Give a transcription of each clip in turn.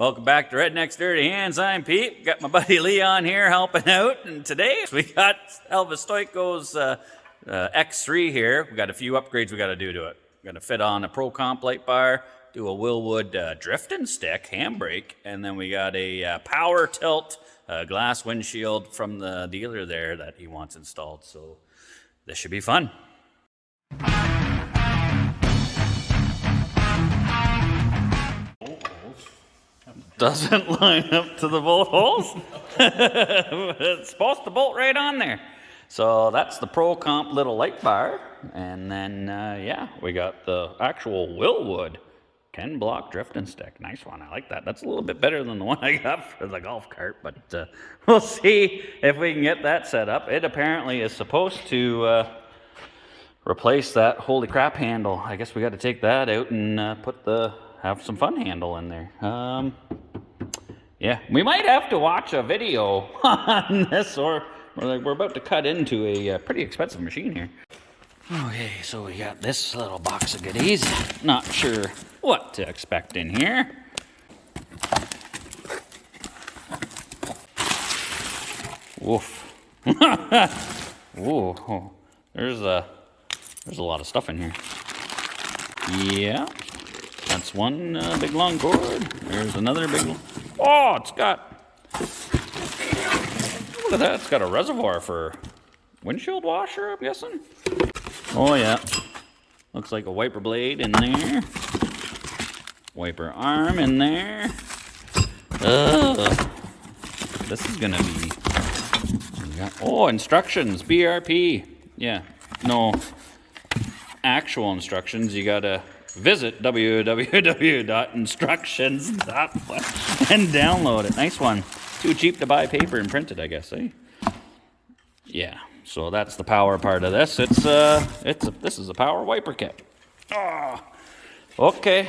Welcome back to Redneck's Dirty Hands. I'm Pete. Got my buddy Leon here helping out. And today we got Elvis Stoico's X3 here. We got a few upgrades we got to do to it. We're going to fit on a Pro Comp light bar, do a willwood drifting stick, handbrake, and then we got a power tilt glass windshield from the dealer there that he wants installed. So this should be fun. Doesn't line up to the bolt holes. It's supposed to bolt right on there. So that's the Pro Comp little light bar. And then, yeah, we got the actual willwood Ken block drifting stick. Nice one. I like that. That's a little bit better than the one I got for the golf cart. But we'll see if we can get that set up. It apparently is supposed to replace that holy crap handle. I guess we got to take that out and put the... have some fun handle in there. Yeah, we might have to watch a video on this, or we're about to cut into a pretty expensive machine here. Okay, so we got this little box of goodies. Not sure what to expect in here. Woof. Whoa, there's a lot of stuff in here. Yeah. That's one big long cord. There's another big one. Oh, it's got... Look at that. It's got a reservoir for windshield washer, I'm guessing. Oh, yeah. Looks like a wiper blade in there. Wiper arm in there. This is going to be... Oh, instructions. BRP. Yeah. No actual instructions. You got to... visit www.instructions.flash and download it. Nice one. Too cheap to buy paper and print it, I guess, eh? Yeah. So that's the power part of this. This is a power wiper kit. Oh, okay.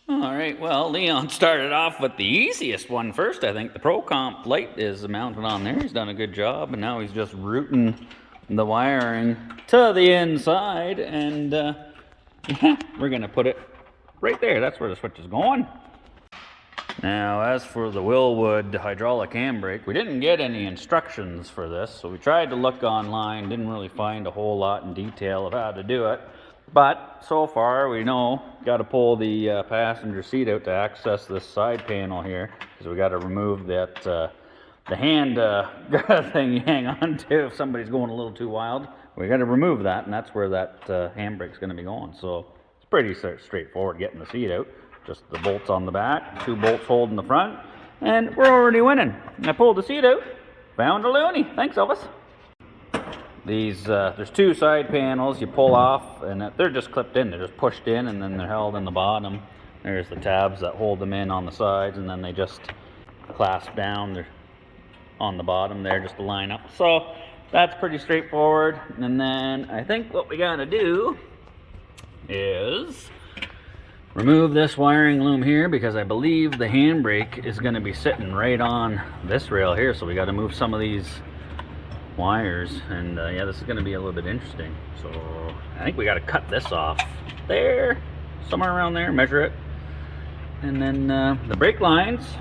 All right. Well, Leon started off with the easiest one first. I think the Pro Comp light is mounted on there. He's done a good job, and now he's just routing the wiring to the inside and. Yeah, we're going to put it right there. That's where the switch is going. Now, as for the willwood hydraulic handbrake, we didn't get any instructions for this, so we tried to look online, didn't really find a whole lot in detail of how to do it. But so far, we know, got to pull the passenger seat out to access this side panel here, because we got to remove that the hand thing you hang on to if somebody's going a little too wild. We got to remove that, and that's where that handbrake's going to be going. So it's pretty straightforward getting the seat out. Just the bolts on the back, 2 bolts holding the front, and we're already winning. I pulled the seat out, found a loony. Thanks, Elvis. These there's 2 side panels you pull off, and they're just clipped in. They're just pushed in, and then they're held in the bottom. There's the tabs that hold them in on the sides, and then they just clasp down. They're on the bottom there just to line up. So that's pretty straightforward. And then I think what we gotta do is remove this wiring loom here, because I believe the handbrake is gonna be sitting right on this rail here. So we gotta move some of these wires, and yeah, this is gonna be a little bit interesting. So I think we gotta cut this off there, somewhere around there, measure it. And then the brake lines,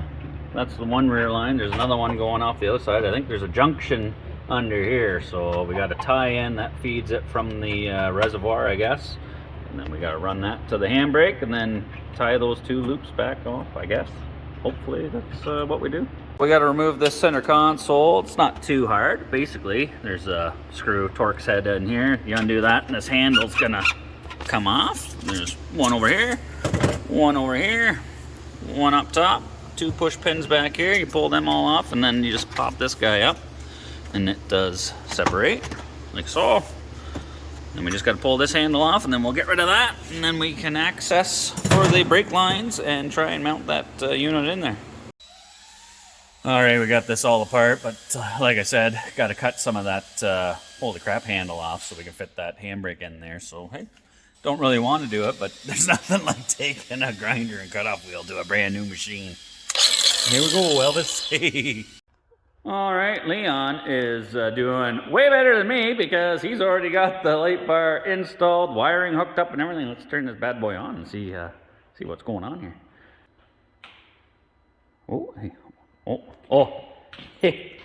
that's the one rear line. There's another one going off the other side. I think there's a junction under here, so we got to tie in that feeds it from the reservoir, I guess, and then we got to run that to the handbrake and then tie those 2 loops back off, I guess. Hopefully that's what we do. We got to remove this center console. It's not too hard. Basically, there's a screw Torx head in here. You undo that, and this handle's gonna come off. There's one over here, one over here, one up top, 2 push pins back here. You pull them all off, and then you just pop this guy up, and it does separate like so. Then we just got to pull this handle off, and then we'll get rid of that, and then we can access for the brake lines and try and mount that unit in there. All right, we got this all apart, but like I said, got to cut some of that holy crap handle off so we can fit that handbrake in there. So hey, don't really want to do it, but there's nothing like taking a grinder and cutoff wheel to a brand new machine. Here we go, Elvis. All right, Leon is doing way better than me because he's already got the light bar installed, wiring hooked up and everything. Let's turn this bad boy on and see what's going on here. Oh, hey. Oh. Hey.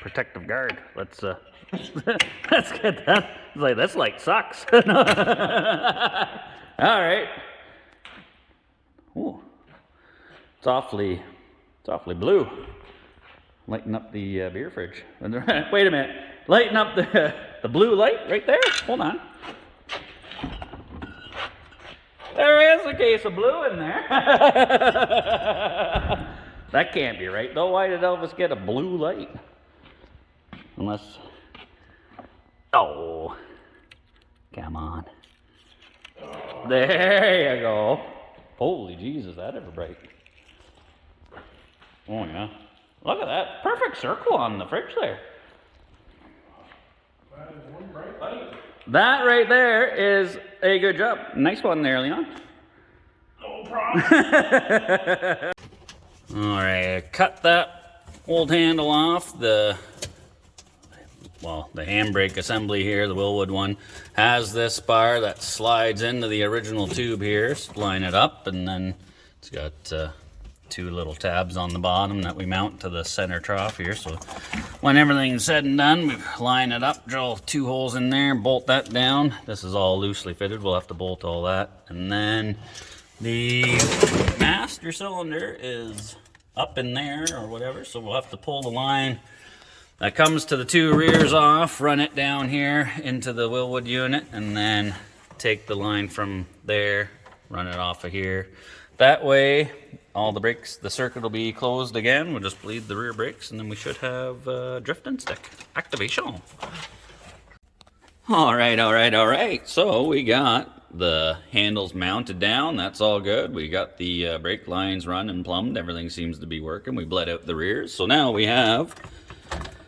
Protective guard. Let's let's get that. That's like sucks. All right. Oh. It's awfully blue. Lighten up the beer fridge. Wait a minute. Lighten up the blue light right there. Hold on. There is a case of blue in there. That can't be right, though. Why did Elvis get a blue light? Unless... Oh. Come on. There you go. Holy Jesus, that ever break. Oh, yeah. Look at that. Perfect circle on the fridge there. That is one bright light. That right there is a good job. Nice one there, Leon. No problem. All right, cut that old handle off. The Handbrake Assembly here, the Willwood one, has this bar that slides into the original tube here. So line it up, and then it's got two little tabs on the bottom that we mount to the center trough here. So when everything's said and done, we line it up, drill 2 holes in there, bolt that down. This is all loosely fitted. We'll have to bolt all that. And then the master cylinder is up in there or whatever, so we'll have to pull the line that comes to the 2 rears off, run it down here into the Willwood unit, and then take the line from there, run it off of here. That way, all the brakes, the circuit will be closed again. We'll just bleed the rear brakes, and then we should have drifting stick activation. All right. So we got the handles mounted down. That's all good. We got the brake lines run and plumbed. Everything seems to be working. We bled out the rears. So now we have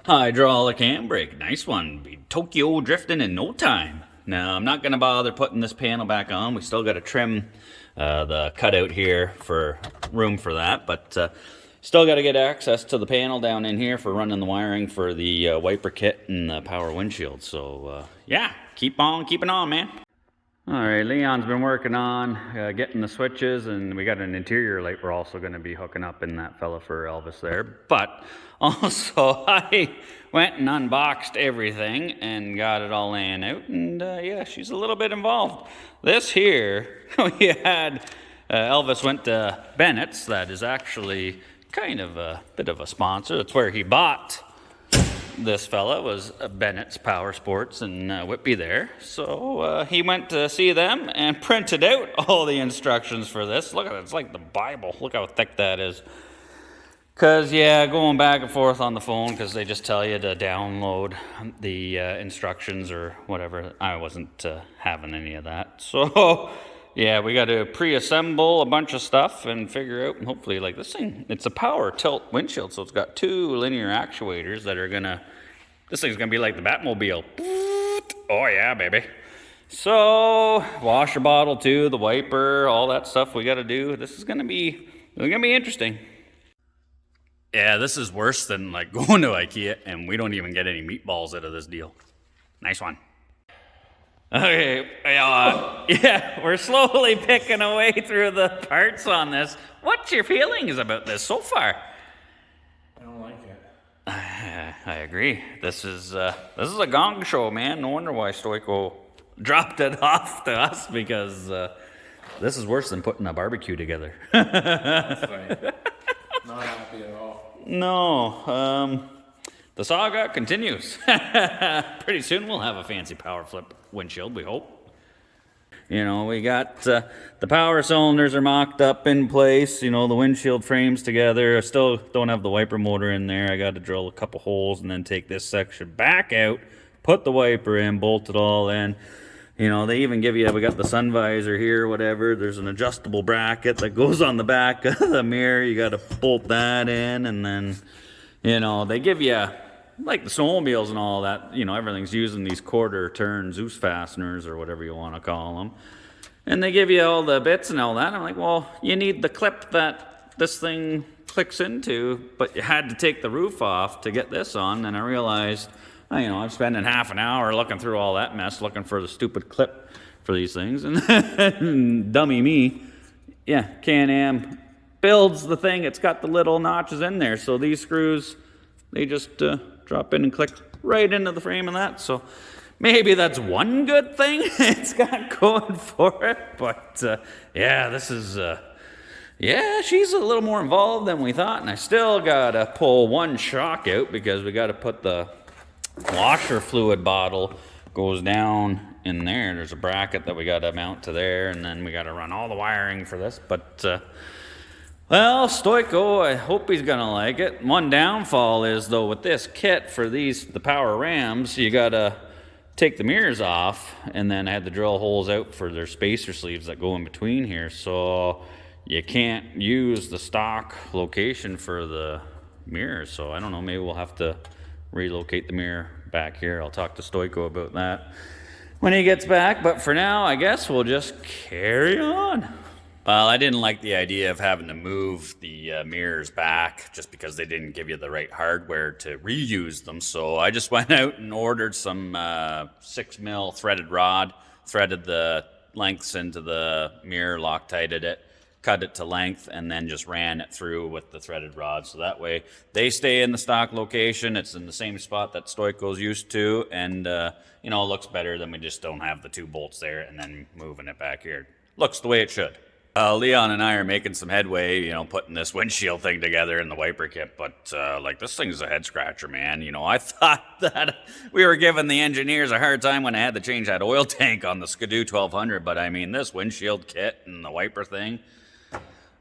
hydraulic handbrake. Nice one. Be Tokyo drifting in no time. Now, I'm not going to bother putting this panel back on. We still got to trim the cutout here for room for that, but still got to get access to the panel down in here for running the wiring for the wiper kit and the power windshield. So yeah, keep on keeping on, man. All right, Leon's been working on getting the switches, and we got an interior light we're also going to be hooking up in that fella for Elvis there. But also, I went and unboxed everything and got it all laying out, and yeah, she's a little bit involved. This here, we had Elvis went to Bennett's. That is actually kind of a bit of a sponsor. That's where he bought this fella, was Bennett's Power Sports in Whitby there. So he went to see them and printed out all the instructions for this. Look at it, it's like the Bible. Look how thick that is. Because, yeah, going back and forth on the phone because they just tell you to download the instructions or whatever. I wasn't having any of that. So, yeah, we got to pre-assemble a bunch of stuff and figure out, and hopefully, like this thing, it's a power tilt windshield, so it's got 2 linear actuators that are going to, this thing's going to be like the Batmobile. Oh, yeah, baby. So, washer bottle too, the wiper, all that stuff we got to do. This is going to be interesting. Yeah, this is worse than like going to IKEA and we don't even get any meatballs out of this deal. Nice one. Okay, yeah, we're slowly picking away through the parts on this. What's your feelings about this so far? I don't like it. I agree. This is a gong show, man. No wonder why Stoico dropped it off to us, because this is worse than putting a barbecue together. That's right. Not happy at all. No, the saga continues. Pretty soon we'll have a fancy power flip windshield, we hope. You know, we got the power cylinders are mocked up in place. You know, the windshield frames together. I still don't have the wiper motor in there. I got to drill a couple holes and then take this section back out, put the wiper in, bolt it all in. You know, they even give you, we got the sun visor here, whatever. There's an adjustable bracket that goes on the back of the mirror. You got to bolt that in, and then, you know, they give you, like the snowmobiles and all that, you know, everything's using these quarter turn Zeus fasteners or whatever you want to call them. And they give you all the bits and all that. I'm like, well, you need the clip that this thing clicks into, but you had to take the roof off to get this on. And I realized, you know, I'm spending half an hour looking through all that mess, looking for the stupid clip for these things. And dummy me, yeah, Can-Am builds the thing, it's got the little notches in there. So these screws, they just drop in and click right into the frame of that. So maybe that's one good thing it's got going for it. But yeah, this is, yeah, she's a little more involved than we thought. And I still got to pull one shock out because we got to put the washer fluid bottle goes down in there. There's a bracket that we got to mount to there. And then we got to run all the wiring for this. But well, Stoico, I hope he's gonna like it. One downfall is though with this kit for the power rams, you gotta take the mirrors off, and then I had to drill holes out for their spacer sleeves that go in between here. So you can't use the stock location for the mirrors. So I don't know, maybe we'll have to relocate the mirror back here. I'll talk to Stoico about that when he gets back. But for now, I guess we'll just carry on. Well, I didn't like the idea of having to move the mirrors back just because they didn't give you the right hardware to reuse them. So I just went out and ordered some 6mm threaded rod, threaded the lengths into the mirror, Loctited it, cut it to length, and then just ran it through with the threaded rod. So that way they stay in the stock location. It's in the same spot that Stoico's used to, and you know, it looks better than we just don't have the 2 bolts there and then moving it back here. Looks the way it should. Leon and I are making some headway, you know, putting this windshield thing together in the wiper kit, but like this thing's a head scratcher, man. You know, I thought that we were giving the engineers a hard time when I had to change that oil tank on the Skidoo 1200, but I mean, this windshield kit and the wiper thing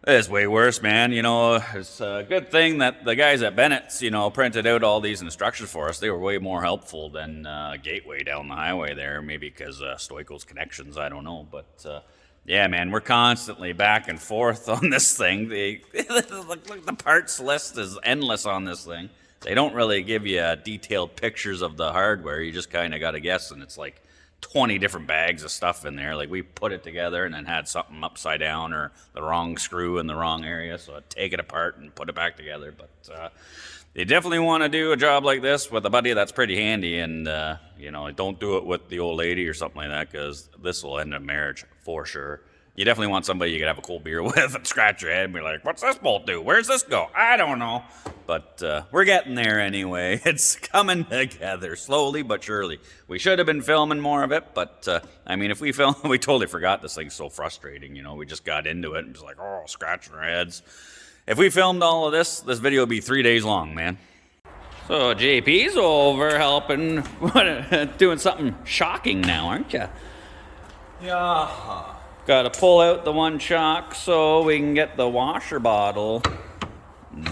is way worse, man. You know, it's a good thing that the guys at Bennett's, you know, printed out all these instructions for us. They were way more helpful than Gateway down the highway there, maybe because Stoico's connections, I don't know, but yeah, man, we're constantly back and forth on this thing. The parts list is endless on this thing. They don't really give you detailed pictures of the hardware. You just kind of got to guess, and it's like 20 different bags of stuff in there. Like we put it together and then had something upside down or the wrong screw in the wrong area, so I'd take it apart and put it back together. But you definitely want to do a job like this with a buddy that's pretty handy, and you know, don't do it with the old lady or something like that, because this will end a marriage for sure. You definitely want somebody you can have a cold beer with and scratch your head and be like, what's this bolt do? Where's this go? I don't know. But we're getting there anyway. It's coming together slowly but surely. We should have been filming more of it, but I mean, if we film, we totally forgot this thing's so frustrating. You know, we just got into it and was like, oh, scratching our heads. If we filmed all of this video would be 3 days long, man. So JP's over helping, doing something shocking now, aren't you? Yeah. Got to pull out the one shock so we can get the washer bottle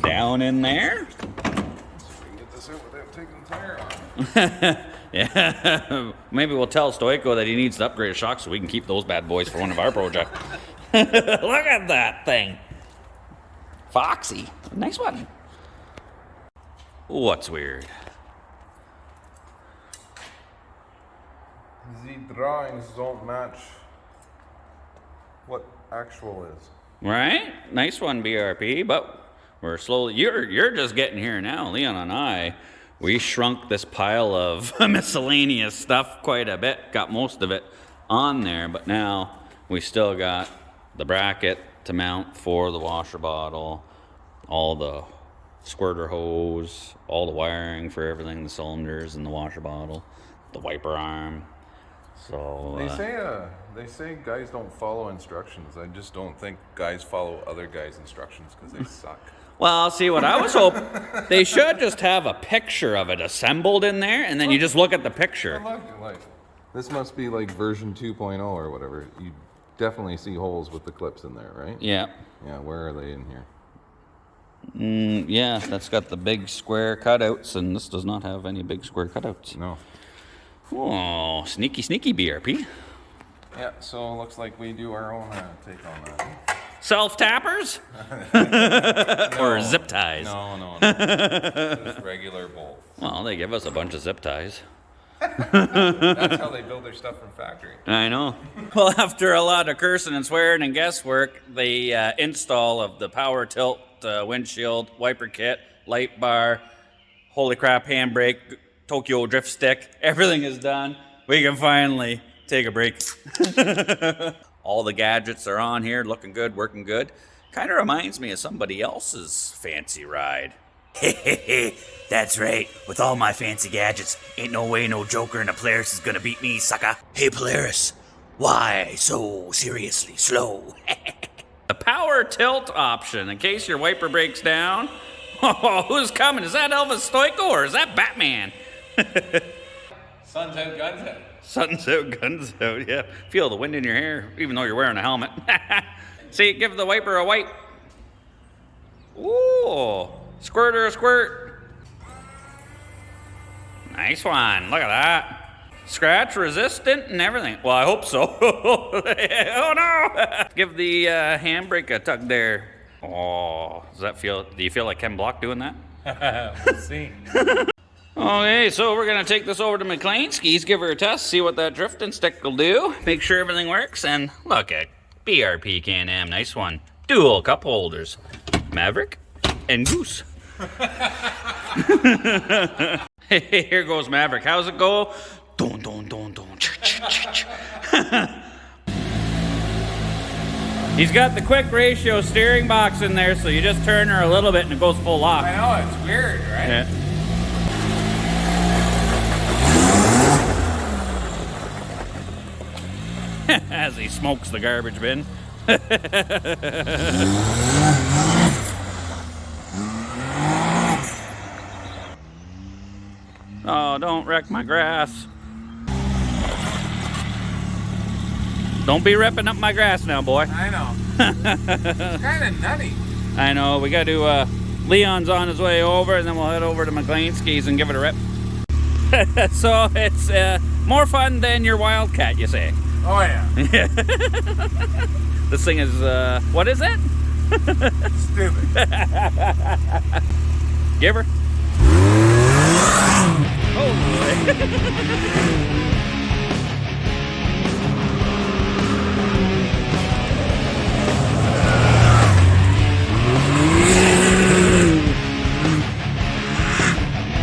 down in there. So we can get this out without taking the tire off. Yeah, maybe we'll tell Stoico that he needs to upgrade a shock so we can keep those bad boys for one of our projects. Look at that thing. Foxy. Nice one. What's weird? The drawings don't match what actual is. Right? Nice one, BRP, but we're slowly, you're just getting here now. Leon and I, we shrunk this pile of miscellaneous stuff quite a bit, got most of it on there, but now we still got the bracket to mount for the washer bottle, all the squirter hose, all the wiring for everything, the cylinders and the washer bottle, the wiper arm. So they say guys don't follow instructions. I just don't think guys follow other guys' instructions because they suck. Well, see, what I was hoping, they should just have a picture of it assembled in there, and then you just look at the picture. This must be like version 2.0 or whatever. You definitely see holes with the clips in there, right? Yeah. Yeah, where are they in here? Yeah, that's got the big square cutouts, and this does not have any big square cutouts. No. Oh, sneaky, sneaky BRP. Yeah, so it looks like we do our own take on that. Self-tappers? Or zip ties? No. Just regular bolts. Well, they give us a bunch of zip ties. That's how they build their stuff from factory. I know. Well, after a lot of cursing and swearing and guesswork, the install of the power tilt windshield, wiper kit, light bar, holy crap, handbrake, Tokyo drift stick, everything is done. We can finally take a break. All the gadgets are on here, looking good, working good. Kind of reminds me of somebody else's fancy ride. That's right. With all my fancy gadgets, ain't no way no Joker in a Polaris is gonna beat me, sucker. Hey, Polaris, why so seriously slow? The power tilt option in case your wiper breaks down. Oh, who's coming? Is that Elvis Stoico or is that Batman? Sun's out, guns out. Sun's out, guns out, yeah. Feel the wind in your hair, even though you're wearing a helmet. See, give the wiper a wipe. Ooh, squirter a squirt. Nice one, look at that. Scratch resistant and everything. Well, I hope so. Oh no! Give the handbrake a tug there. Oh, do you feel like Ken Block doing that? We'll see. Okay, so we're gonna take this over to McLeanski's, give her a test, see what that drifting stick will do, make sure everything works, and look at BRP Can-Am, nice one. Dual cup holders, Maverick and Goose. Hey, here goes Maverick. How's it go? Don, don, don, don. He's got the quick ratio steering box in there, so you just turn her a little bit and it goes full lock. I know, it's weird, right? Yeah. As he smokes the garbage bin. Oh, don't wreck my grass. Don't be ripping up my grass now, boy. I know. It's kind of nutty. I know, we gotta do, Leon's on his way over, and then we'll head over to McLeanski's and give it a rip. So it's more fun than your Wildcat, you say? Oh, yeah. This thing is, what is it? Stupid. Give her. Oh,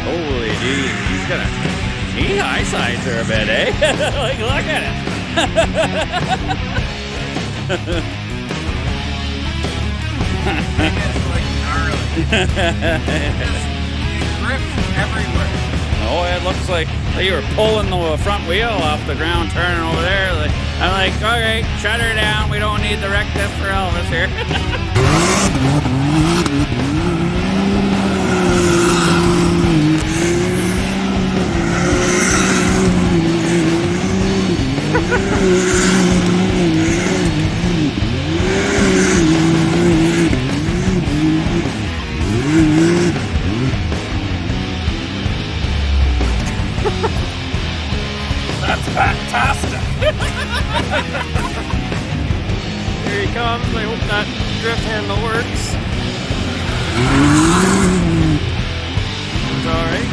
holy geez, he's gonna knee high sides her a bit, eh? Like, look at it. It's like gnarly. It grips everywhere. Oh, it looks like you were pulling the front wheel off the ground, turning over there. I'm like, okay, shut her down. We don't need to wreck this for Elvis here. That's fantastic. Here he comes. I hope that drift handle works. It's all right.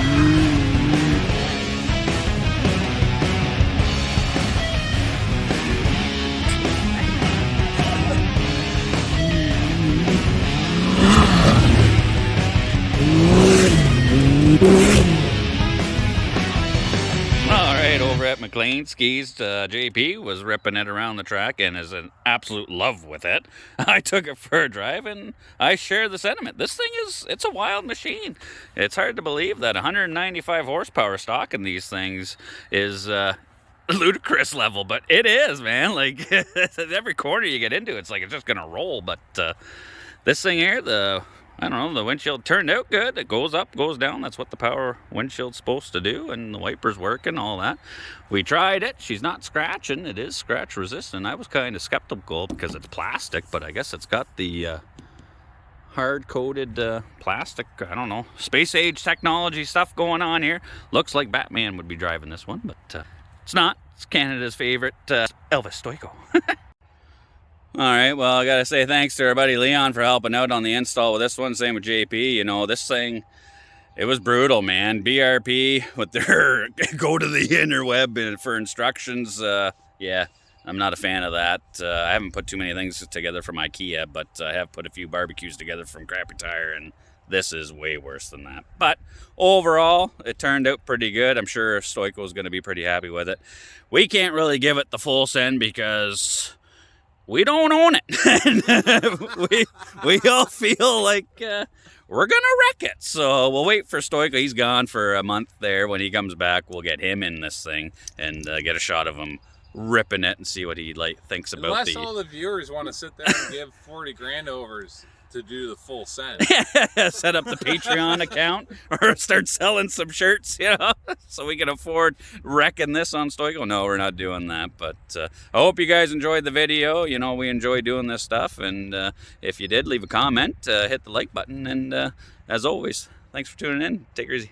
All right, over at McLeanski's, JP was ripping it around the track and is in absolute love with it. I took it for a drive and I share the sentiment. This thing it's a wild machine. It's hard to believe that 195 horsepower stock in these things is ludicrous level, but it is, man. Like, every corner you get into, it's like it's just gonna roll. But this thing here, I don't know, the windshield turned out good. It goes up, goes down. That's what the power windshield's supposed to do, and the wiper's working, all that. We tried it. She's not scratching. It is scratch resistant. I was kind of skeptical because it's plastic, but I guess it's got the hard-coated plastic, I don't know, space age technology stuff going on here. Looks like Batman would be driving this one, but it's not. It's Canada's favorite Elvis Stoico. All right, well, I gotta say thanks to our buddy Leon for helping out on the install with this one. Same with JP. You know, this thing, it was brutal, man. BRP with their go to the interweb for instructions. Yeah, I'm not a fan of that. I haven't put too many things together from IKEA, but I have put a few barbecues together from Crappy Tire, and this is way worse than that. But overall, it turned out pretty good. I'm sure Stoico's going to be pretty happy with it. We can't really give it the full send because we don't own it. we all feel like we're gonna wreck it. So we'll wait for Stoico. He's gone for a month there. When he comes back, we'll get him in this thing and get a shot of him ripping it and see what he thinks about Unless all the viewers want to sit there and give 40 grand overs to do the full send. Set up the Patreon account or start selling some shirts, so we can afford wrecking this on Stoico. No, we're not doing that, but I hope you guys enjoyed the video. We enjoy doing this stuff, and if you did, leave a comment, hit the like button, and as always, thanks for tuning in. Take it easy.